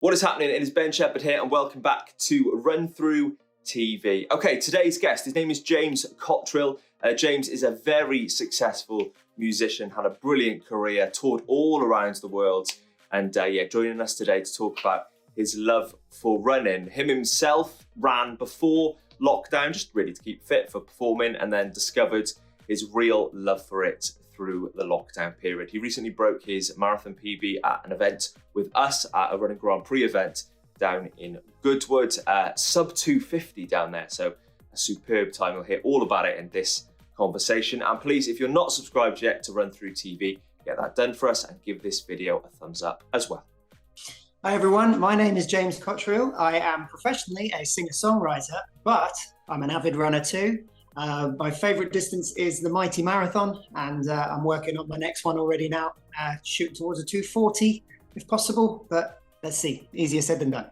What is happening? It is Ben Shepherd here and welcome back to RunThrough TV. Okay, today's guest, his name is James Cottriall. James is a very successful musician, had a brilliant career, toured all around the world, and joining us today to talk about his love for running. Him himself ran before lockdown, just really to keep fit for performing, and then discovered his real love for it through the lockdown period. He recently broke his marathon PB at an event with us at a Running Grand Prix event down in Goodwood, sub 250 down there. So a superb time. We'll hear all about it in this conversation. And please, if you're not subscribed yet to RunThrough TV, get that done for us and give this video a thumbs up as well. Hi everyone, my name is James Cottriall. I am professionally a singer-songwriter, but I'm an avid runner too. My favourite distance is the mighty marathon, and I'm working on my next one already now, shooting towards a 240 if possible, but let's see, easier said than done.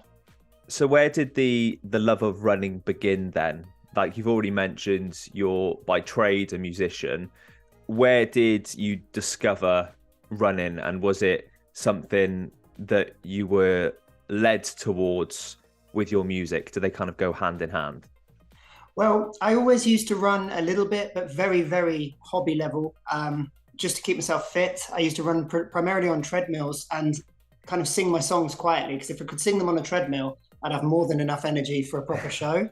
So where did the love of running begin then? Like you've already mentioned, you're by trade a musician. Where did you discover running, and was it something that you were led towards with your music? Do they kind of go hand in hand? Well, I always used to run a little bit, but very, very hobby level, just to keep myself fit. I used to run primarily on treadmills and kind of sing my songs quietly, because if I could sing them on a treadmill, I'd have more than enough energy for a proper show.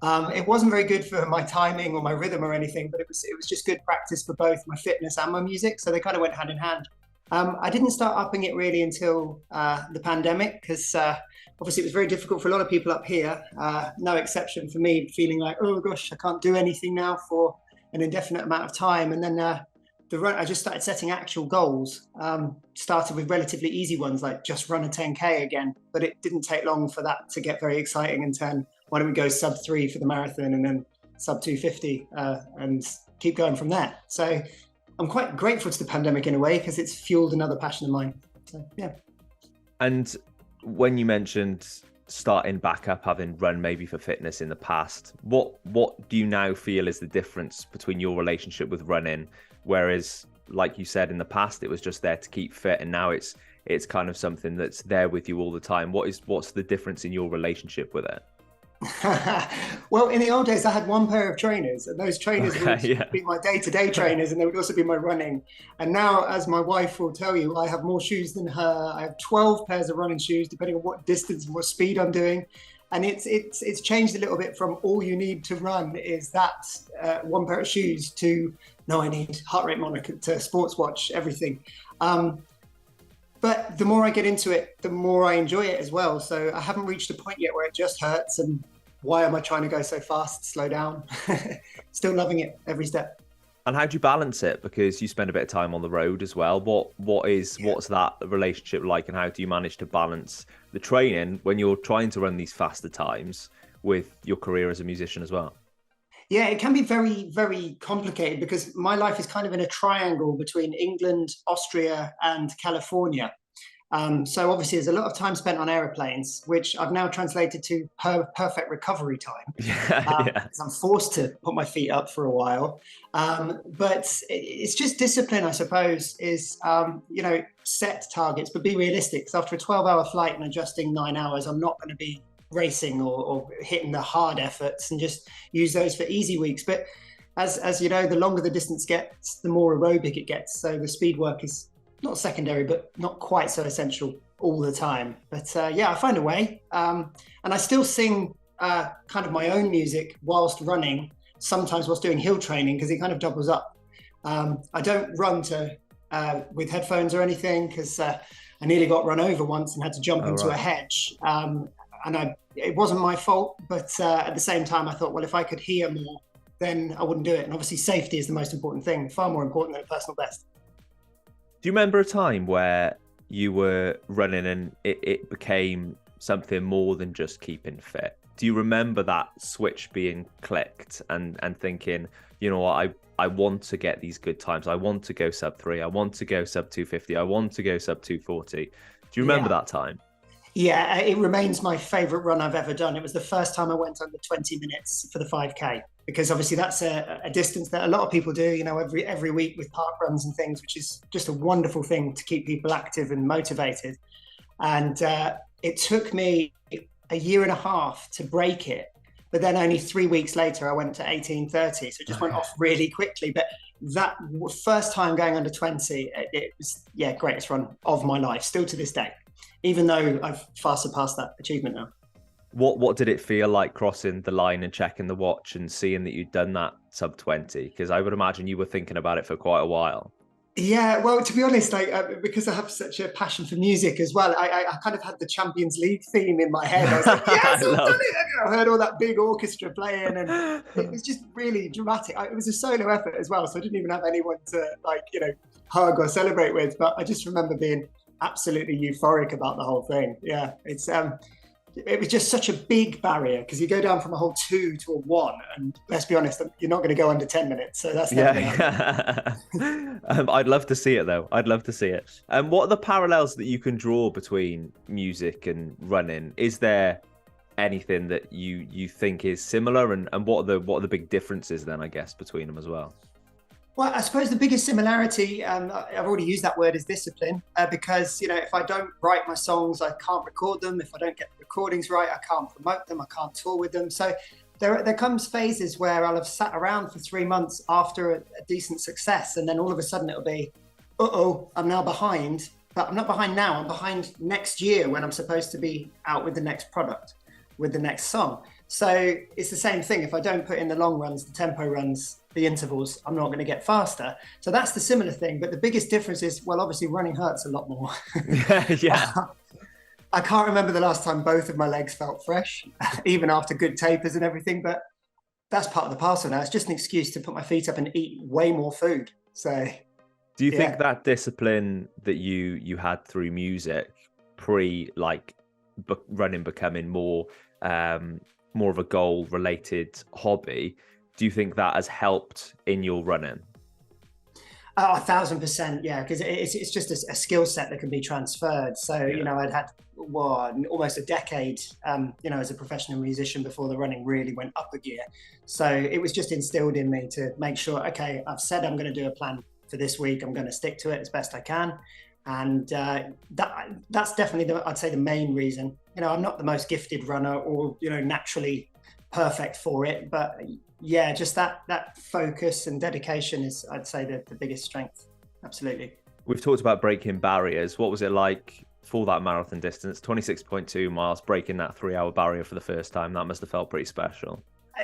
It wasn't very good for my timing or my rhythm or anything, but it was just good practice for both my fitness and my music. So they kind of went hand in hand. I didn't start upping it really until the pandemic, because obviously it was very difficult for a lot of people up here, no exception for me, feeling like, oh gosh, I can't do anything now for an indefinite amount of time. And then I just started setting actual goals. Started with relatively easy ones, like just run a 10K again, but it didn't take long for that to get very exciting and turn, why don't we go sub 3 for the marathon and then sub 250 and keep going from there. So I'm quite grateful to the pandemic in a way, because it's fueled another passion of mine. So, yeah. And when you mentioned starting back up, having run maybe for fitness in the past, what do you now feel is the difference between your relationship with running? Whereas, like you said, in the past, it was just there to keep fit, and now it's kind of something that's there with you all the time. What's the difference in your relationship with it? Well, in the old days, I had one pair of trainers, and those trainers would be my day-to-day trainers, and they would also be my running. And now, as my wife will tell you, I have more shoes than her. I have 12 pairs of running shoes, depending on what distance and what speed I'm doing. And it's changed a little bit from all you need to run is that one pair of shoes to, no, I need heart rate monitor, to sports watch, everything. But the more I get into it, the more I enjoy it as well. So I haven't reached a point yet where it just hurts and why am I trying to go so fast, slow down? Still loving it every step. And how do you balance it? Because you spend a bit of time on the road as well. What's that relationship like, and how do you manage to balance the training when you're trying to run these faster times with your career as a musician as well? Yeah, it can be very, very complicated, because my life is kind of in a triangle between England, Austria, and California. So obviously there's a lot of time spent on aeroplanes, which I've now translated to perfect recovery time. Because I'm forced to put my feet up for a while. But it's just discipline, I suppose, is, set targets, but be realistic. So after a 12-hour flight and adjusting 9 hours, I'm not going to be racing or hitting the hard efforts, and just use those for easy weeks. But as you know, the longer the distance gets, the more aerobic it gets. So the speed work is not secondary, but not quite so essential all the time. But I find a way. And I still sing kind of my own music whilst running, sometimes whilst doing hill training, because it kind of doubles up. I don't run with headphones or anything, because I nearly got run over once and had to jump into a hedge. And it wasn't my fault, but at the same time, I thought, well, if I could hear more, then I wouldn't do it. And obviously safety is the most important thing, far more important than a personal best. Do you remember a time where you were running and it became something more than just keeping fit? Do you remember that switch being clicked and thinking, you know what, I want to get these good times. I want to go sub 3. I want to go sub 250. I want to go sub 240. Do you remember that time? Yeah, it remains my favorite run I've ever done. It was the first time I went under 20 minutes for the 5K, because obviously that's a distance that a lot of people do, every week with park runs and things, which is just a wonderful thing to keep people active and motivated. And it took me a year and a half to break it. But then only 3 weeks later, I went to 18:30. So it just went off really quickly. But that first time going under 20, it was, greatest run of my life, still to this day, even though I've far surpassed that achievement now. What did it feel like crossing the line and checking the watch and seeing that you'd done that sub 20? Because I would imagine you were thinking about it for quite a while. Yeah, well, to be honest, because I have such a passion for music as well, I kind of had the Champions League theme in my head. I was like, yes, I've done it. I heard all that big orchestra playing, and it was just really dramatic. It was a solo effort as well, so I didn't even have anyone to hug or celebrate with. But I just remember being absolutely euphoric about the whole thing. Yeah, it was just such a big barrier because you go down from a whole 2 to a 1, and let's be honest, you're not going to go under 10 minutes. So that's never going to happen. I'd love to see it though. I'd love to see it. What are the parallels that you can draw between music and running? Is there anything that you think is similar, and what are the big differences then, I guess, between them as well? Well, I suppose the biggest similarity, I've already used that word, is discipline, because, if I don't write my songs, I can't record them. If I don't get the recordings right, I can't promote them. I can't tour with them. So there comes phases where I'll have sat around for 3 months after a decent success, and then all of a sudden it'll be, I'm now behind. But I'm not behind now. I'm behind next year when I'm supposed to be out with the next product, with the next song. So it's the same thing. If I don't put in the long runs, the tempo runs, the intervals, I'm not going to get faster. So that's the similar thing. But the biggest difference is, well, obviously running hurts a lot more. Yeah. I can't remember the last time both of my legs felt fresh, even after good tapers and everything. But that's part of the parcel now. It's just an excuse to put my feet up and eat way more food. So do you think that discipline that you had through music running becoming more of a goal related hobby, do you think that has helped in your running? 1,000%, yeah, because it's just a skill set that can be transferred. So I'd had almost a decade as a professional musician before the running really went up a gear. So it was just instilled in me to make sure, okay, I've said I'm going to do a plan for this week, I'm going to stick to it as best I can. And that's definitely I'd say the main reason. I'm not the most gifted runner or naturally perfect for it, but just that focus and dedication is, I'd say, the biggest strength. Absolutely. We've talked about breaking barriers. What was it like for that marathon distance? 26.2 miles, breaking that 3-hour barrier for the first time. That must have felt pretty special.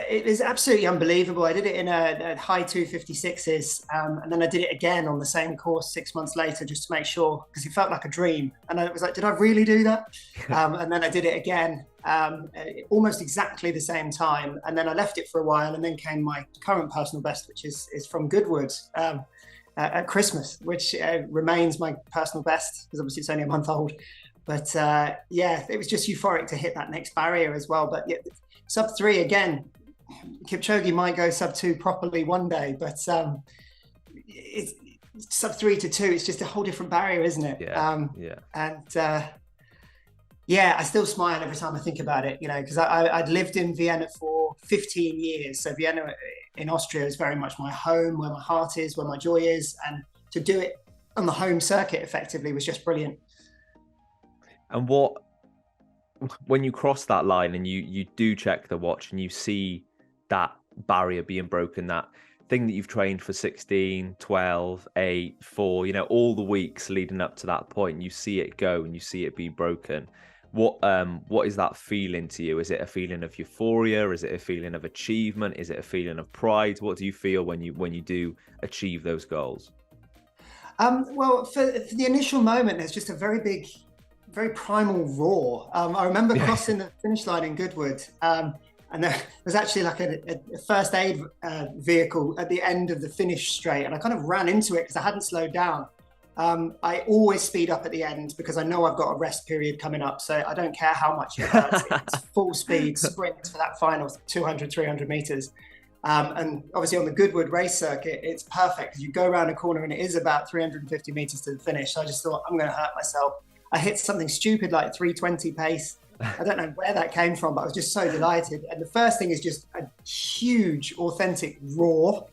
It was absolutely unbelievable. I did it in a high 256s, and then I did it again on the same course 6 months later just to make sure, because it felt like a dream. And I was like, did I really do that? And then I did it again, almost exactly the same time. And then I left it for a while, and then came my current personal best, which is from Goodwood at Christmas, which remains my personal best because obviously it's only a month old. But it was just euphoric to hit that next barrier as well. But sub 3 again. Kipchoge might go sub 2 properly one day, but it's sub 3 to 2. It's just a whole different barrier, isn't it? I still smile every time I think about it, because I'd lived in Vienna for 15 years. So Vienna in Austria is very much my home, where my heart is, where my joy is. And to do it on the home circuit effectively was just brilliant. And when you cross that line and you do check the watch and you see that barrier being broken, that thing that you've trained for 16, 12, 8, 4, all the weeks leading up to that point, you see it go and you see it be broken. What is that feeling to you? Is it a feeling of euphoria? Is it a feeling of achievement? Is it a feeling of pride? What do you feel when you do achieve those goals? Well, for the initial moment, there's just a very primal roar. I remember crossing the finish line in Goodwood, and there was actually like a first aid vehicle at the end of the finish straight, and I kind of ran into it because I hadn't slowed down. I always speed up at the end because I know I've got a rest period coming up, so I don't care how much it hurts. It's full speed sprint for that final 200, 300 meters. And obviously on the Goodwood race circuit, it's perfect because you go around a corner and it is about 350 meters to the finish. So I just thought, I'm going to hurt myself. I hit something stupid like 320 pace. I don't know where that came from, but I was just so delighted. And the first thing is just a huge, authentic roar.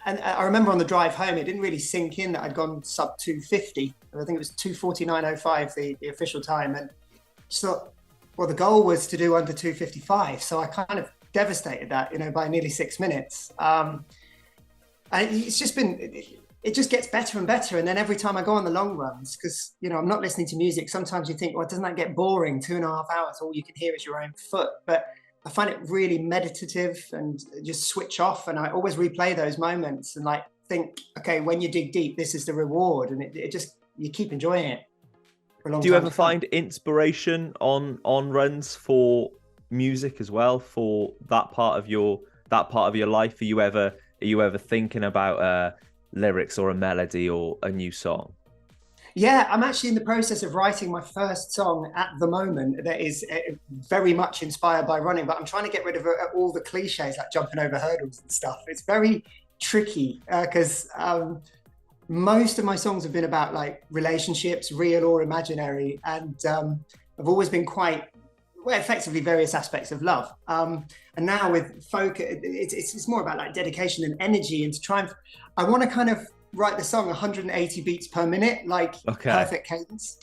And I remember on the drive home, it didn't really sink in that I'd gone sub 250. I think it was 2:49.05, the official time. And just thought, well, the goal was to do under 2:55. So I kind of devastated that, you know, by nearly 6 minutes. And it's just been, it just gets better and better. And then every time I go on the long runs, because, you know, I'm not listening to music, sometimes you think, well, doesn't that get boring? 2.5 hours, all you can hear is your own foot. But I find it really meditative and just switch off. And I always replay those moments and like think, okay, when you dig deep, this is the reward. And it just, you keep enjoying it for a long time. Do you ever find inspiration on runs for music as well, for that part of your life? Are you ever thinking about lyrics or a melody or a new song? Yeah, I'm actually in the process of writing my first song at the moment that is very much inspired by running, but I'm trying to get rid of all the cliches like jumping over hurdles and stuff. It's very tricky because most of my songs have been about like relationships, real or imaginary, and I've always been quite, well, effectively various aspects of love. And now with folk, it's more about like dedication and energy, and to try and, I want to kind of write the song 180 beats per minute, like perfect cadence.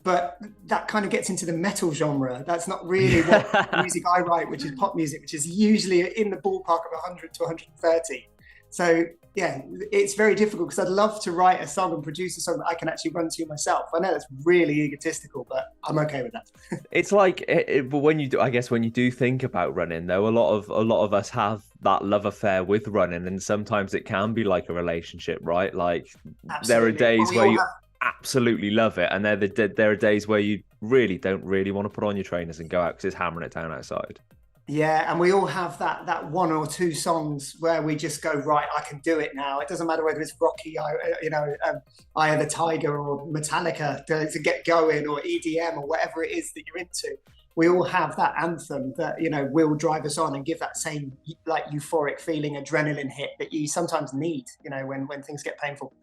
But that kind of gets into the metal genre. That's not really what music I write, which is pop music, which is usually in the ballpark of 100 to 130. So yeah, it's very difficult because I'd love to write a song and produce a song that I can actually run to myself. I know that's really egotistical, but I'm okay with that. It's like, but when you do, I guess when you do think about running, though, a lot of us have that love affair with running, and sometimes it can be like a relationship, right? Like there are days where you absolutely love it, and there are days where you really don't want to put on your trainers and go out because it's hammering it down outside. Yeah, and we all have that one or two songs where we just go, right, I can do it now. It doesn't matter whether it's Rocky, Eye of the Tiger, or Metallica to get going, or EDM, or whatever it is that you're into. We all have that anthem that, you know, will drive us on and give that same like euphoric feeling, adrenaline hit that you sometimes need, you know, when things get painful.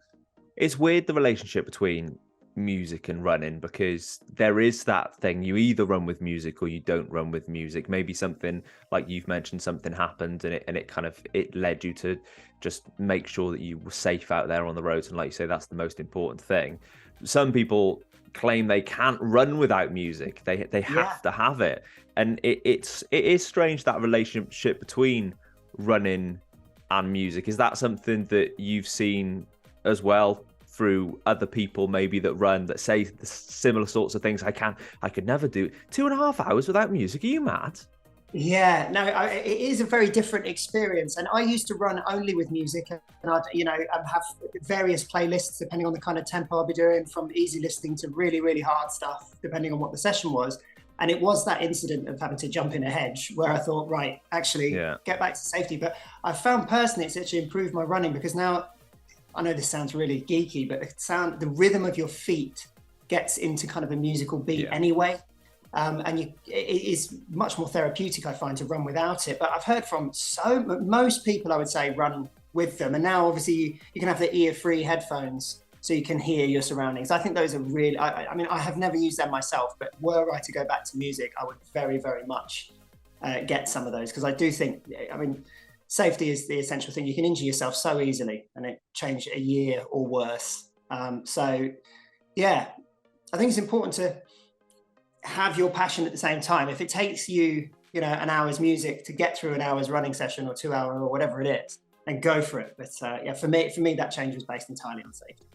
It's weird, the relationship between music and running, because there is that thing, you either run with music or you don't run with music. Maybe something like you've mentioned, something happened and it led you to just make sure that you were safe out there on the roads, and like you say, that's the most important thing. Some people claim they can't run without music, they have to have it, and it is strange, that relationship between running and music. Is that something that you've seen as well through other people maybe that run, that say the similar sorts of things? I could never do 2.5 hours without music. Are you mad? Yeah, no, it is a very different experience. And I used to run only with music, and I'd, you know, have various playlists depending on the kind of tempo I'll be doing, from easy listening to really, really hard stuff, depending on what the session was. And it was that incident of having to jump in a hedge where I thought, right, actually get back to safety. But I found personally it's actually improved my running, because now, I know this sounds really geeky, but the rhythm of your feet gets into kind of a musical beat anyway. And it is much more therapeutic, I find, to run without it. But I've heard from most people, I would say, run with them. And now obviously you can have the ear-free headphones so you can hear your surroundings. I think those are really, I mean, I have never used them myself, but were I to go back to music, I would very, very much get some of those, because I do think, I mean, safety is the essential thing. You can injure yourself so easily and it change a year or worse. So yeah, I think it's important to have your passion at the same time. If it takes you, you know, an hour's music to get through an hour's running session or 2 hour or whatever it is, then go for it. But yeah, for me, that change was based entirely on safety.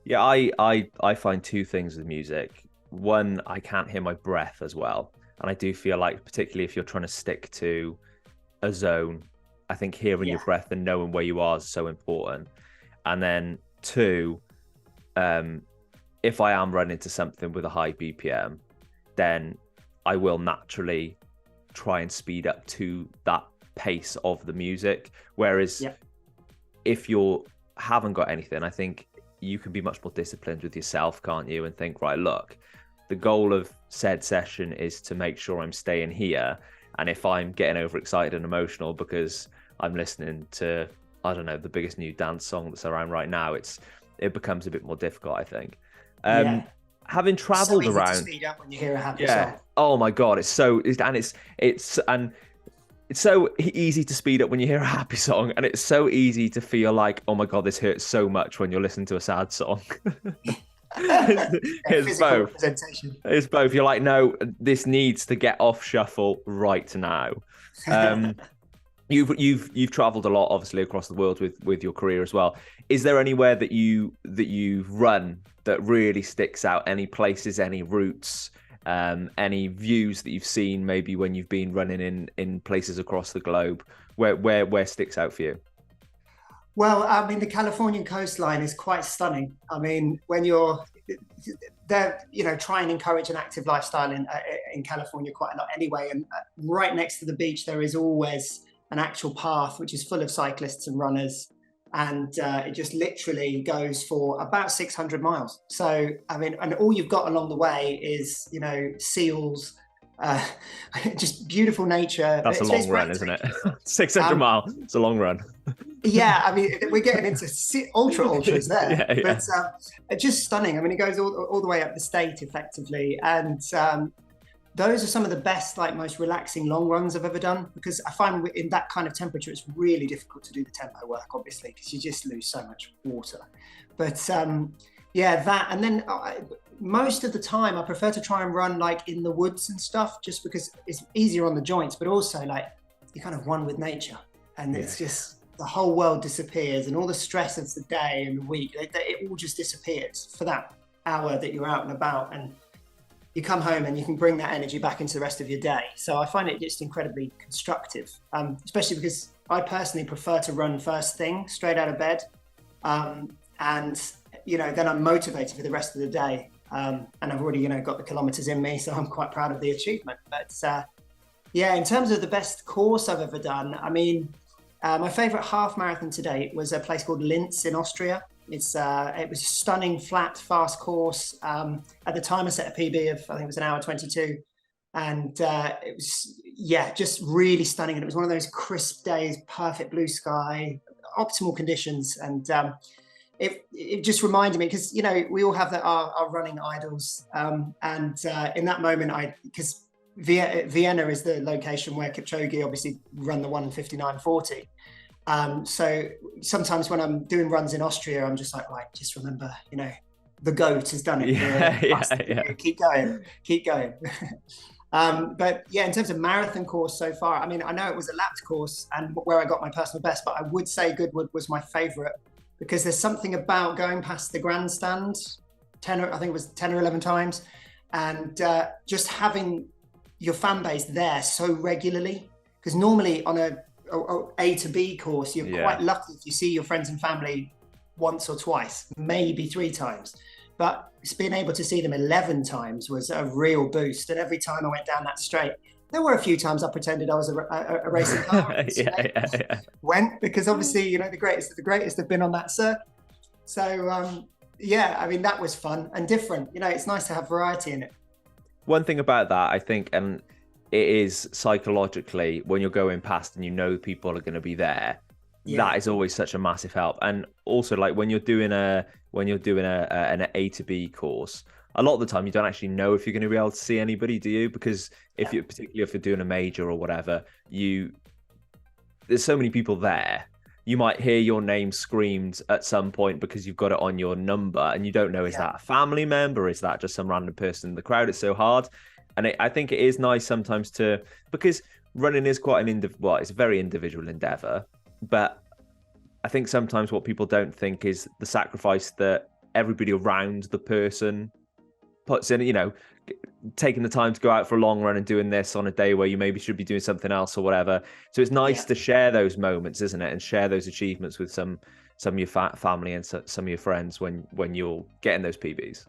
Yeah, I find two things with music. One, I can't hear my breath as well. And I do feel like, particularly if you're trying to stick to a zone, I think hearing your breath and knowing where you are is so important. And then two, if I am running to something with a high BPM, then I will naturally try and speed up to that pace of the music. Whereas if you haven't got anything, I think you can be much more disciplined with yourself, can't you? And think, right, look, the goal of said session is to make sure I'm staying here. And if I'm getting overexcited and emotional because I'm listening to, I don't know, the biggest new dance song that's around right now, it becomes a bit more difficult, I think. Having traveled around, to speed up when you hear a happy song. Oh my god, it's it's so easy to speed up when you hear a happy song, and it's so easy to feel like, oh my God, this hurts so much when you're listening to a sad song. It's both. Representation. It's both. You're like, no, this needs to get off shuffle right now. You've traveled a lot, obviously, across the world with your career as well. Is there anywhere that you've run that really sticks out? Any places, any routes, any views that you've seen maybe when you've been running in places across the globe? Where sticks out for you? Well, I mean, the Californian coastline is quite stunning. I mean, when you're there, try and encourage an active lifestyle in California quite a lot anyway. And right next to the beach, there is always an actual path which is full of cyclists and runners, and it just literally goes for about 600 miles. So, I mean, and all you've got along the way is, seals, just beautiful nature. That's a long run, isn't it? 600 miles. It's a long run. Yeah, I mean, we're getting into ultras there, yeah. But just stunning. I mean, it goes all the way up the state effectively, and those are some of the best, most relaxing long runs I've ever done, because I find in that kind of temperature, it's really difficult to do the tempo work, obviously, because you just lose so much water. But that, and then most of the time I prefer to try and run in the woods and stuff, just because it's easier on the joints, but also you're kind of one with nature, and it's just, the whole world disappears, and all the stress of the day and the week, it all just disappears for that hour that you're out and about, and you come home and you can bring that energy back into the rest of your day. So I find it just incredibly constructive, especially because I personally prefer to run first thing, straight out of bed, and then I'm motivated for the rest of the day, and I've already got the kilometers in me, so I'm quite proud of the achievement. But in terms of the best course I've ever done, I mean, my favorite half marathon to date was a place called Linz in Austria. It was a stunning, flat, fast course. At the time, I set a PB of, I think it was an hour 22. And it was, just really stunning. And it was one of those crisp days, perfect blue sky, optimal conditions. And it just reminded me, because, we all have our running idols. And in that moment, because Vienna is the location where Kipchoge obviously run the 1:59:40. So sometimes when I'm doing runs in Austria, I'm just like, right, just remember, the GOAT has done it. Keep going. But in terms of marathon course so far, I mean, I know it was a lapped course and where I got my personal best, but I would say Goodwood was my favorite, because there's something about going past the grandstand 10 or 11 times, and just having your fan base there so regularly, because normally on a to B course, you're quite lucky if you see your friends and family once or twice, maybe 3 times. But being able to see them 11 times was a real boost. And every time I went down that straight, there were a few times I pretended I was a racing car. Went, because obviously, the greatest of the greatest have been on that circuit. So, I mean, that was fun and different. It's nice to have variety in it. One thing about that, I think, and it is psychologically, when you're going past and people are going to be there, that is always such a massive help. And also, when you're doing an A to B course, a lot of the time you don't actually know if you're going to be able to see anybody, do you? Because particularly if you're doing a major or whatever, there's so many people there. You might hear your name screamed at some point because you've got it on your number, and you don't know, is that a family member? Is that just some random person in the crowd? It's so hard. And I think it is nice sometimes because running is quite it's a very individual endeavor, but I think sometimes what people don't think is the sacrifice that everybody around the person puts in, taking the time to go out for a long run and doing this on a day where you maybe should be doing something else or whatever. So it's nice to share those moments, isn't it? And share those achievements with some of your family and some of your friends when you're getting those PBs.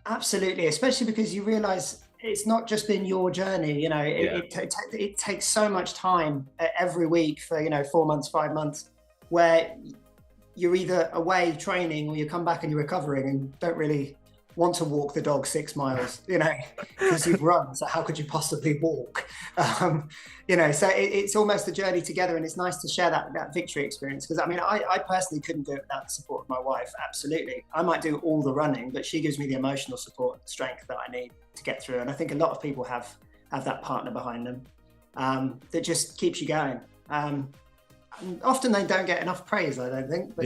Absolutely, especially because you realize it's not just been your journey. It takes so much time every week for 4 months, 5 months, where you're either away training or you come back and you're recovering and don't really want to walk the dog 6 miles, because you've run. So how could you possibly walk? So it's almost a journey together, and it's nice to share that victory experience. Because I mean, I personally couldn't do it without the support of my wife. Absolutely. I might do all the running, but she gives me the emotional support and strength that I need to get through. And I think a lot of people have that partner behind them. that just keeps you going. And often they don't get enough praise, I don't think, but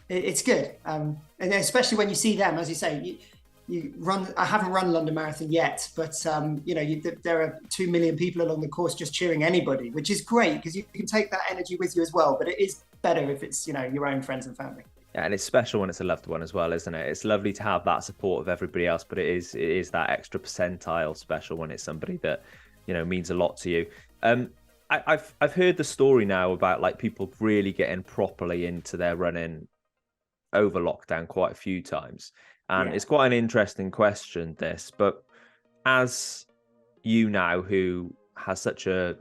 it's good. And especially when you see them, as you say, you run. I haven't run London Marathon yet, but there are 2 million people along the course just cheering anybody, which is great because you can take that energy with you as well. But it is better if it's your own friends and family. Yeah, and it's special when it's a loved one as well, isn't it? It's lovely to have that support of everybody else, but it is that extra percentile special when it's somebody that means a lot to you. I've heard the story now about like people really getting properly into their running over lockdown quite a few times. And it's quite an interesting question, this, but as you now, who has such a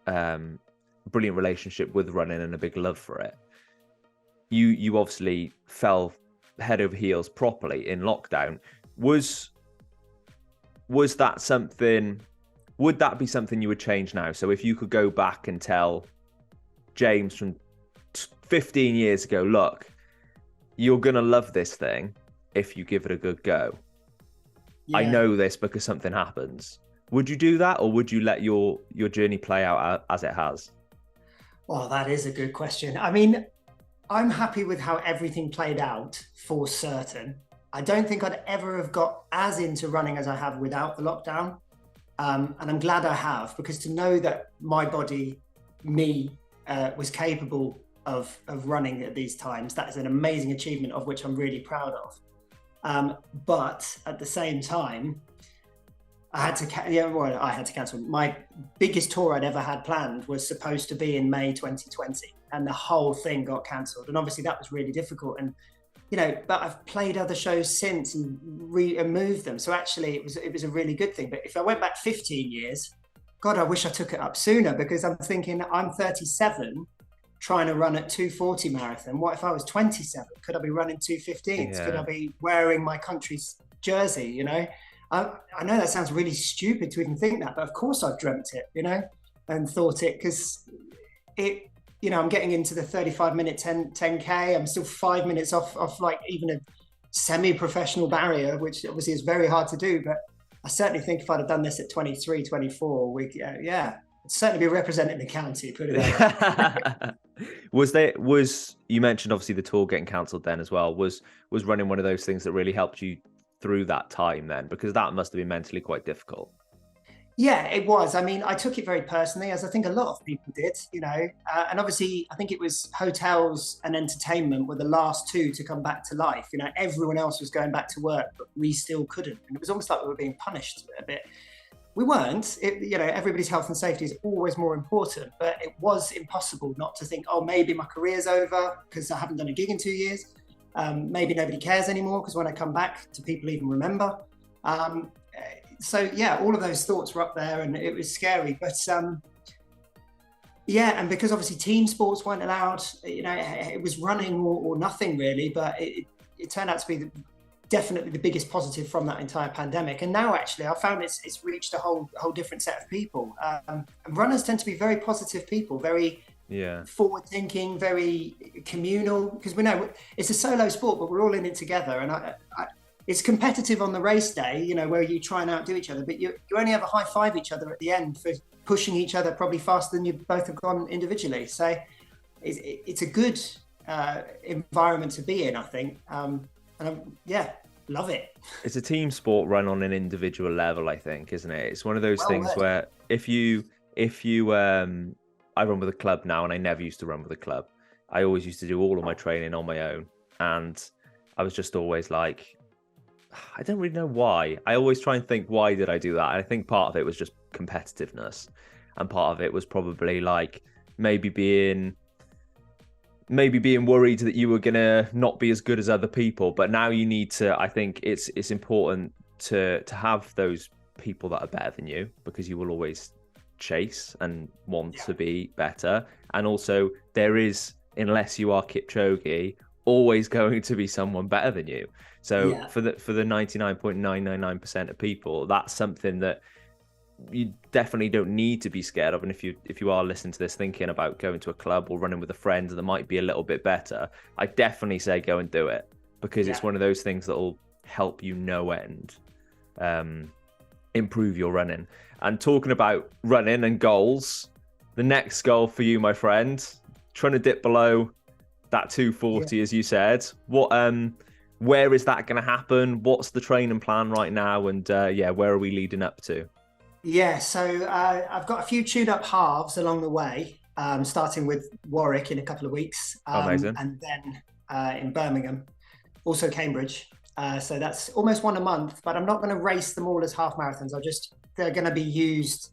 brilliant relationship with running and a big love for it, you obviously fell head over heels properly in lockdown. Was that something? Would that be something you would change now? So if you could go back and tell James from 15 years ago, look, you're gonna love this thing if you give it a good go. Yeah. I know this because something happens. Would you do that, or would you let your journey play out as it has? Well, that is a good question. I mean, I'm happy with how everything played out for certain. I don't think I'd ever have got as into running as I have without the lockdown. And I'm glad I have, because to know that my body, was capable of running at these times, that is an amazing achievement of which I'm really proud of. But at the same time, I had to cancel. My biggest tour I'd ever had planned was supposed to be in May 2020, and the whole thing got cancelled. And obviously that was really difficult. And but I've played other shows since and moved them. So actually it was a really good thing. But if I went back 15 years, God, I wish I took it up sooner, because I'm thinking I'm 37 trying to run at 2:40 marathon. What if I was 27? Could I be running 2:15s? Yeah. Could I be wearing my country's jersey? I know that sounds really stupid to even think that, but of course I've dreamt it, and thought it, because I'm getting into the 35-minute 10K. I'm still 5 minutes off like even a semi-professional barrier, which obviously is very hard to do. But I certainly think if I'd have done this at 23, 24, I'd certainly be representing the county, put it that way. You mentioned obviously the tour getting cancelled then as well. Was running one of those things that really helped you through that time then? Because that must have been mentally quite difficult. Yeah, it was. I mean, I took it very personally, as I think a lot of people did, and obviously I think it was hotels and entertainment were the last two to come back to life. Everyone else was going back to work, but we still couldn't. And it was almost like we were being punished a bit. We weren't. Everybody's health and safety is always more important, but it was impossible not to think, oh, maybe my career's over because I haven't done a gig in 2 years. Maybe nobody cares anymore because when I come back, do people even remember? So yeah, all of those thoughts were up there, and it was scary. But and because obviously team sports weren't allowed, it was running or nothing really. But it turned out to be definitely the biggest positive from that entire pandemic. And now actually, I found it's reached a whole different set of people. And runners tend to be very positive people, very forward-thinking, very communal, because we know it's a solo sport, but we're all in it together. And it's competitive on the race day, where you try and outdo each other, but you only ever high five each other at the end for pushing each other probably faster than you both have gone individually. So it's a good environment to be in, I think. And love it. It's a team sport run on an individual level, I think, isn't it? It's one of those things where if you I run with a club now, and I never used to run with a club. I always used to do all of my training on my own, and I was just always like, I don't really know why. I always try and think, why did I do that? And I think part of it was just competitiveness, and part of it was probably like maybe being worried that you were gonna not be as good as other people. But now you need to. I think it's important to have those people that are better than you, because you will always chase and want to be better. And also there is, unless you are Kipchoge, always going to be someone better than you. So for the 99.999% of people, that's something that you definitely don't need to be scared of. And if you are listening to this thinking about going to a club or running with a friend that might be a little bit better, I definitely say go and do it, because it's one of those things that will help you no end. improve your running. And talking about running and goals, the next goal for you, my friend, trying to dip below that 240, as you said. What, where is that going to happen? What's the training plan right now? And where are we leading up to? Yeah, so I've got a few tuned-up halves along the way, starting with Warwick in a couple of weeks, Amazing. and then in Birmingham, also Cambridge. So that's almost one a month, but I'm not going to race them all as half marathons. They're going to be used,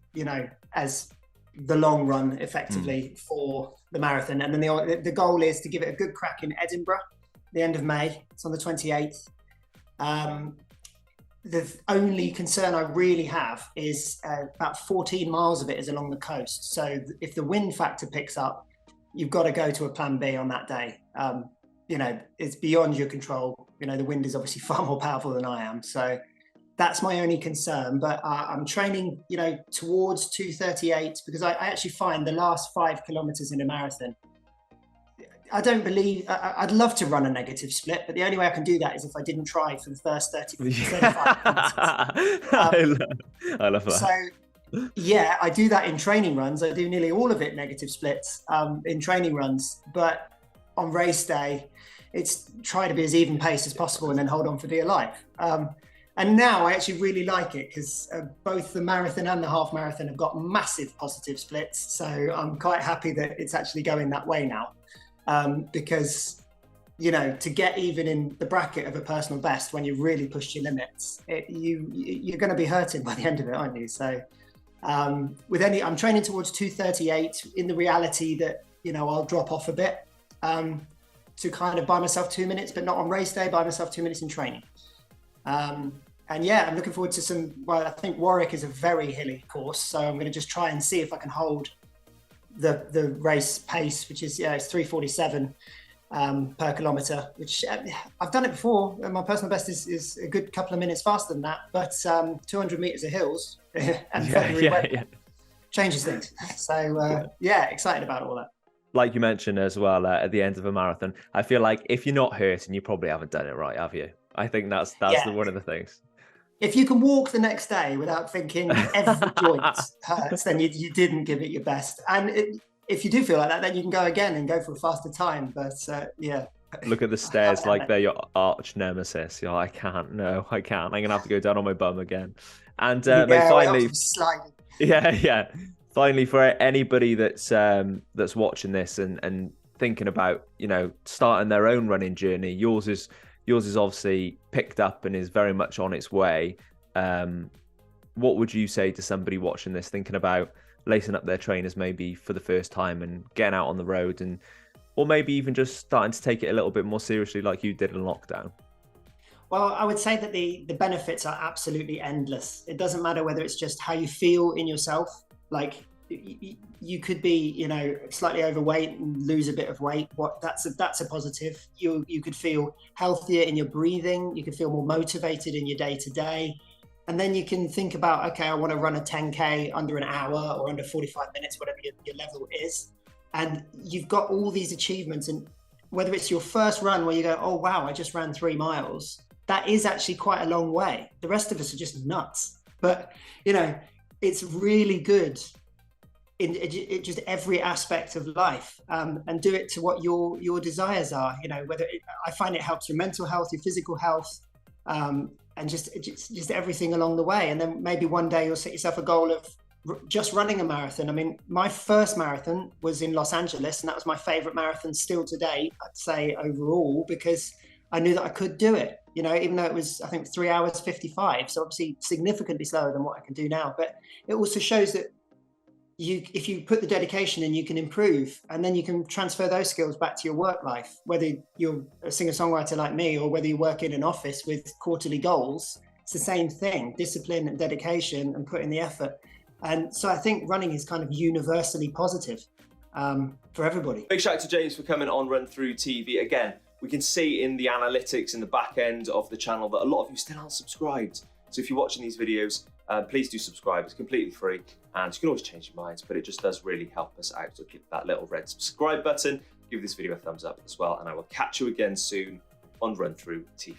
as the long run effectively for the marathon. And then the goal is to give it a good crack in Edinburgh, the end of May. It's on the 28th. The only concern I really have is about 14 miles of it is along the coast. So if the wind factor picks up, you've got to go to a plan B on that day. It's beyond your control. The wind is obviously far more powerful than I am. So that's my only concern. But I'm training, towards 2:38 because I actually find the last 5 kilometers in a marathon, I don't believe, I'd love to run a negative split, but the only way I can do that is if I didn't try for the first 35 kilometers. I love that. So, yeah, I do that in training runs. I do nearly all of it negative splits in training runs, but on race day, it's try to be as even pace as possible and then hold on for dear life. And now I actually really like it because both the marathon and the half marathon have got massive positive splits. So I'm quite happy that it's actually going that way now. Because, to get even in the bracket of a personal best when you really push your limits, you're going to be hurting by the end of it, aren't you? So I'm training towards 2:38 in the reality that, I'll drop off a bit to kind of buy myself 2 minutes, but not on race day, buy myself 2 minutes in training. I'm looking forward to I think Warwick is a very hilly course. So I'm going to just try and see if I can hold the race pace, which is it's 3:47 per kilometer, which I've done it before. My personal best is a good couple of minutes faster than that, but 200 meters of hills and changes things. So excited about all that. Like you mentioned as well, at the end of a marathon, I feel like if you're not hurting, you probably haven't done it right, have you? I think that's one of the things. If you can walk the next day without thinking every joint hurts, then you didn't give it your best. And if you do feel like that, then you can go again and go for a faster time. But Look at the stairs like they're your arch nemesis. I can't. No, I can't. I'm going to have to go down on my bum again. And finally, finally, for anybody that's watching this and thinking about, starting their own running journey, yours is obviously picked up and is very much on its way. What would you say to somebody watching this, thinking about lacing up their trainers maybe for the first time and getting out on the road, or maybe even just starting to take it a little bit more seriously like you did in lockdown? Well, I would say that the benefits are absolutely endless. It doesn't matter whether it's just how you feel in yourself. Like you could be, slightly overweight and lose a bit of weight. That's a positive. You could feel healthier in your breathing. You could feel more motivated in your day to day. And then you can think about, okay, I want to run a 10K under an hour or under 45 minutes, whatever your level is. And you've got all these achievements. And whether it's your first run where you go, oh, wow, I just ran 3 miles, that is actually quite a long way. The rest of us are just nuts. But, it's really good in just every aspect of life, and do it to what your desires are. I find it helps your mental health, your physical health, and just everything along the way. And then maybe one day you'll set yourself a goal of just running a marathon. I mean, my first marathon was in Los Angeles, and that was my favorite marathon still today, I'd say, overall, because I knew that I could do it, even though it was, I think, 3 hours 55. So obviously significantly slower than what I can do now. But it also shows that if you put the dedication in, you can improve, and then you can transfer those skills back to your work life, whether you're a singer-songwriter like me or whether you work in an office with quarterly goals. It's the same thing: discipline and dedication and put in the effort. And so I think running is kind of universally positive for everybody. Big shout out to James for coming on Run Through TV. Again, we can see in the analytics in the back end of the channel that a lot of you still aren't subscribed. So if you're watching these videos, please do subscribe. It's completely free, and you can always change your minds, but it just does really help us out. So click that little red subscribe button, give this video a thumbs up as well, and I will catch you again soon on Run Through TV.